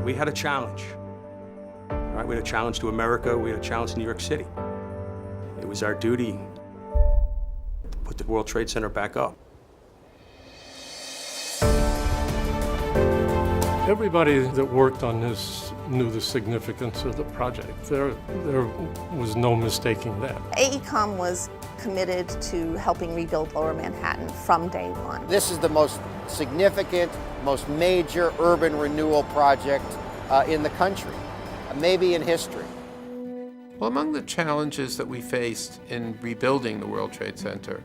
we had a challenge. Right? We had a challenge to America, we had a challenge to New York City. It was our duty to put the World Trade Center back up. Everybody that worked on this knew the significance of the project. There was no mistaking that. Aecom was committed to helping rebuild Lower Manhattan from day one. This is the most significant, most major urban renewal project in the country, maybe in history. Well, among the challenges that we faced in rebuilding the World Trade Center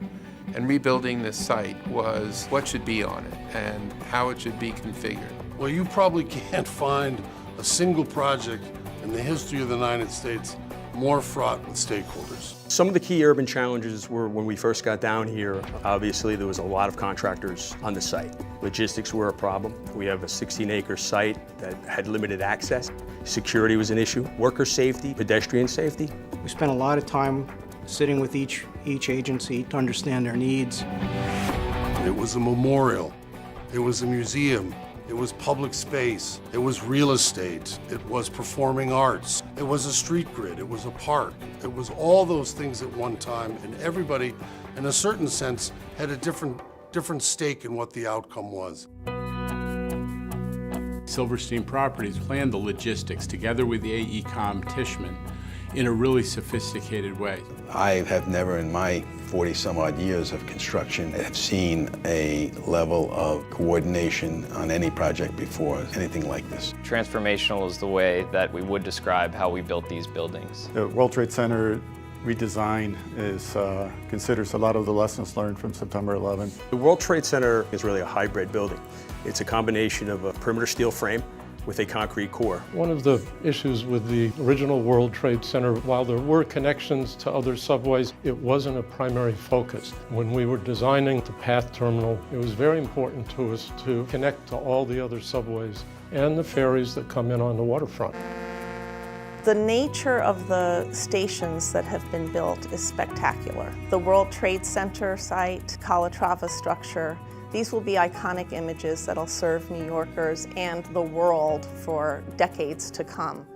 and rebuilding this site was what should be on it and how it should be configured. Well, you probably can't find a single project in the history of the United States more fraught with stakeholders. Some of the key urban challenges were when we first got down here, obviously there was a lot of contractors on the site. Logistics were a problem. We have a 16-acre site that had limited access. Security was an issue. Worker safety, pedestrian safety. We spent a lot of time sitting with each agency to understand their needs. It was a memorial. It was a museum. It was public space, it was real estate, it was performing arts, it was a street grid, it was a park. It was all those things at one time, and everybody, in a certain sense, had a different stake in what the outcome was. Silverstein Properties planned the logistics together with the Aecom Tishman in a really sophisticated way. I have never in my 40-some-odd years of construction have seen a level of coordination on any project before, anything like this. Transformational is the way that we would describe how we built these buildings. The World Trade Center redesign considers a lot of the lessons learned from September 11. The World Trade Center is really a hybrid building. It's a combination of a perimeter steel frame with a concrete core. One of the issues with the original World Trade Center, while there were connections to other subways, it wasn't a primary focus. When we were designing the PATH terminal, it was very important to us to connect to all the other subways and the ferries that come in on the waterfront. The nature of the stations that have been built is spectacular. The World Trade Center site, Calatrava structure, these will be iconic images that'll serve New Yorkers and the world for decades to come.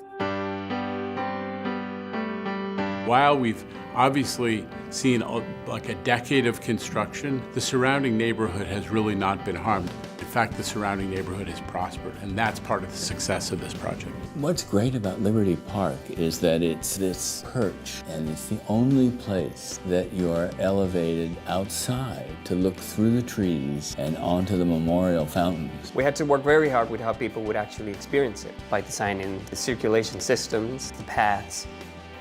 While we've obviously seen like a decade of construction, the surrounding neighborhood has really not been harmed. In fact, the surrounding neighborhood has prospered, and that's part of the success of this project. What's great about Liberty Park is that it's this perch, and it's the only place that you're elevated outside to look through the trees and onto the memorial fountains. We had to work very hard with how people would actually experience it by designing the circulation systems, the paths,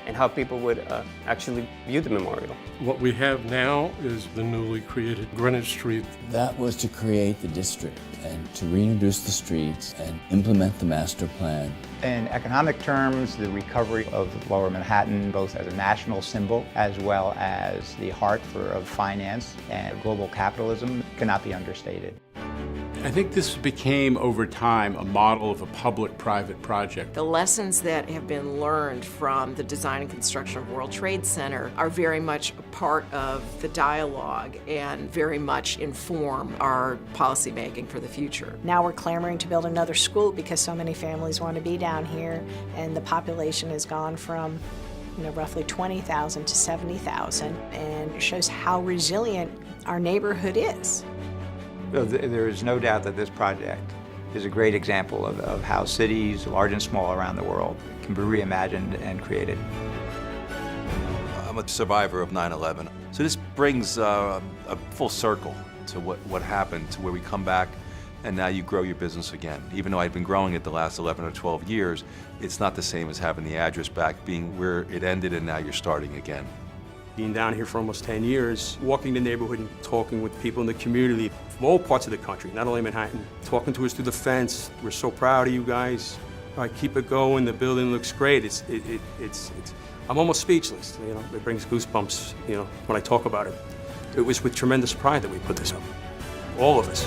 and how people would actually view the memorial. What we have now is the newly created Greenwich Street. That was to create the district and to reintroduce the streets and implement the master plan. In economic terms, the recovery of Lower Manhattan, both as a national symbol as well as the heart of finance and global capitalism, cannot be understated. I think this became, over time, a model of a public-private project. The lessons that have been learned from the design and construction of World Trade Center are very much a part of the dialogue and very much inform our policy making for the future. Now we're clamoring to build another school because so many families want to be down here, and the population has gone from roughly 20,000 to 70,000, and it shows how resilient our neighborhood is. There is no doubt that this project is a great example of how cities, large and small around the world, can be reimagined and created. I'm a survivor of 9/11, so this brings a full circle to what happened, to where we come back and now you grow your business again. Even though I've been growing it the last 11 or 12 years, it's not the same as having the address back, being where it ended and now you're starting again. Being down here for almost 10 years, walking the neighborhood and talking with people in the community from all parts of the country, not only Manhattan, talking to us through the fence. We're so proud of you guys. All right, keep it going. The building looks great. I'm almost speechless. It brings goosebumps. When I talk about it. It was with tremendous pride that we put this up. All of us.